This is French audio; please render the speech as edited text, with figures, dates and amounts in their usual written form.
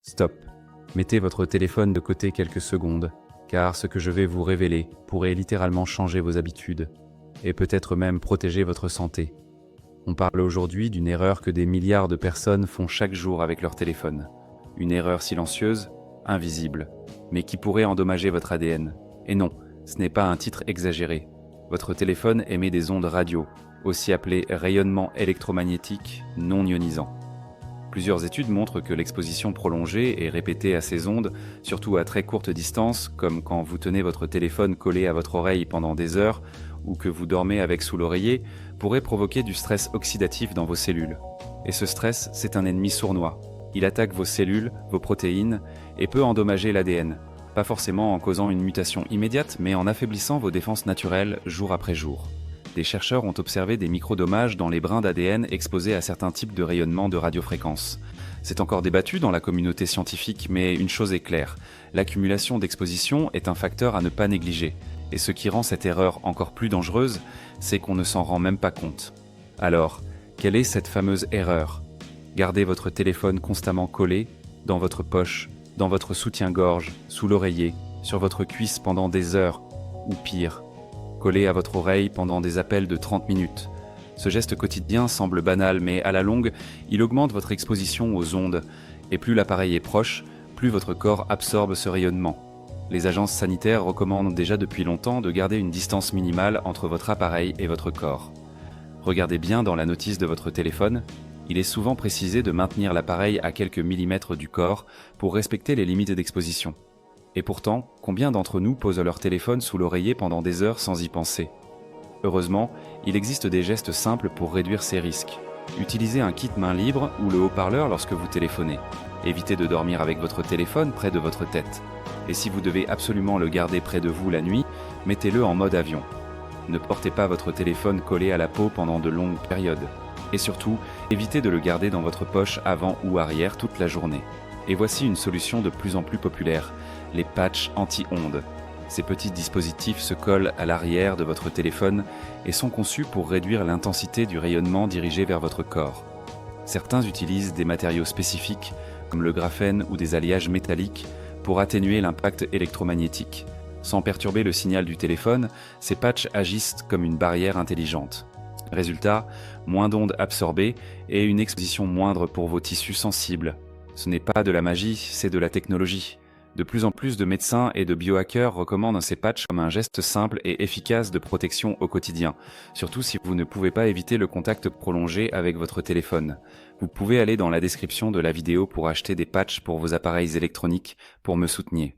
Stop. Mettez votre téléphone de côté quelques secondes, car ce que je vais vous révéler pourrait littéralement changer vos habitudes, et peut-être même protéger votre santé. On parle aujourd'hui d'une erreur que des milliards de personnes font chaque jour avec leur téléphone. Une erreur silencieuse, invisible, mais qui pourrait endommager votre ADN. Et non, ce n'est pas un titre exagéré. Votre téléphone émet des ondes radio, aussi appelées rayonnements électromagnétiques non ionisants. Plusieurs études montrent que l'exposition prolongée et répétée à ces ondes, surtout à très courte distance, comme quand vous tenez votre téléphone collé à votre oreille pendant des heures ou que vous dormez avec sous l'oreiller, pourrait provoquer du stress oxydatif dans vos cellules. Et ce stress, c'est un ennemi sournois. Il attaque vos cellules, vos protéines, et peut endommager l'ADN. Pas forcément en causant une mutation immédiate, mais en affaiblissant vos défenses naturelles jour après jour. Des chercheurs ont observé des microdommages dans les brins d'ADN exposés à certains types de rayonnements de radiofréquence. C'est encore débattu dans la communauté scientifique, mais une chose est claire, l'accumulation d'expositions est un facteur à ne pas négliger. Et ce qui rend cette erreur encore plus dangereuse, c'est qu'on ne s'en rend même pas compte. Alors, quelle est cette fameuse erreur ? Gardez votre téléphone constamment collé, dans votre poche, dans votre soutien-gorge, sous l'oreiller, sur votre cuisse pendant des heures, ou pire, collé à votre oreille pendant des appels de 30 minutes. Ce geste quotidien semble banal, mais à la longue, il augmente votre exposition aux ondes, et plus l'appareil est proche, plus votre corps absorbe ce rayonnement. Les agences sanitaires recommandent déjà depuis longtemps de garder une distance minimale entre votre appareil et votre corps. Regardez bien dans la notice de votre téléphone, il est souvent précisé de maintenir l'appareil à quelques millimètres du corps pour respecter les limites d'exposition. Et pourtant, combien d'entre nous posent leur téléphone sous l'oreiller pendant des heures sans y penser ? Heureusement, il existe des gestes simples pour réduire ces risques. Utilisez un kit main libre ou le haut-parleur lorsque vous téléphonez. Évitez de dormir avec votre téléphone près de votre tête. Et si vous devez absolument le garder près de vous la nuit, mettez-le en mode avion. Ne portez pas votre téléphone collé à la peau pendant de longues périodes. Et surtout, évitez de le garder dans votre poche avant ou arrière toute la journée. Et voici une solution de plus en plus populaire, les patchs anti-ondes. Ces petits dispositifs se collent à l'arrière de votre téléphone et sont conçus pour réduire l'intensité du rayonnement dirigé vers votre corps. Certains utilisent des matériaux spécifiques, comme le graphène ou des alliages métalliques, pour atténuer l'impact électromagnétique. Sans perturber le signal du téléphone, ces patchs agissent comme une barrière intelligente. Résultat, moins d'ondes absorbées et une exposition moindre pour vos tissus sensibles. Ce n'est pas de la magie, c'est de la technologie. De plus en plus de médecins et de biohackers recommandent ces patchs comme un geste simple et efficace de protection au quotidien, surtout si vous ne pouvez pas éviter le contact prolongé avec votre téléphone. Vous pouvez aller dans la description de la vidéo pour acheter des patchs pour vos appareils électroniques pour me soutenir.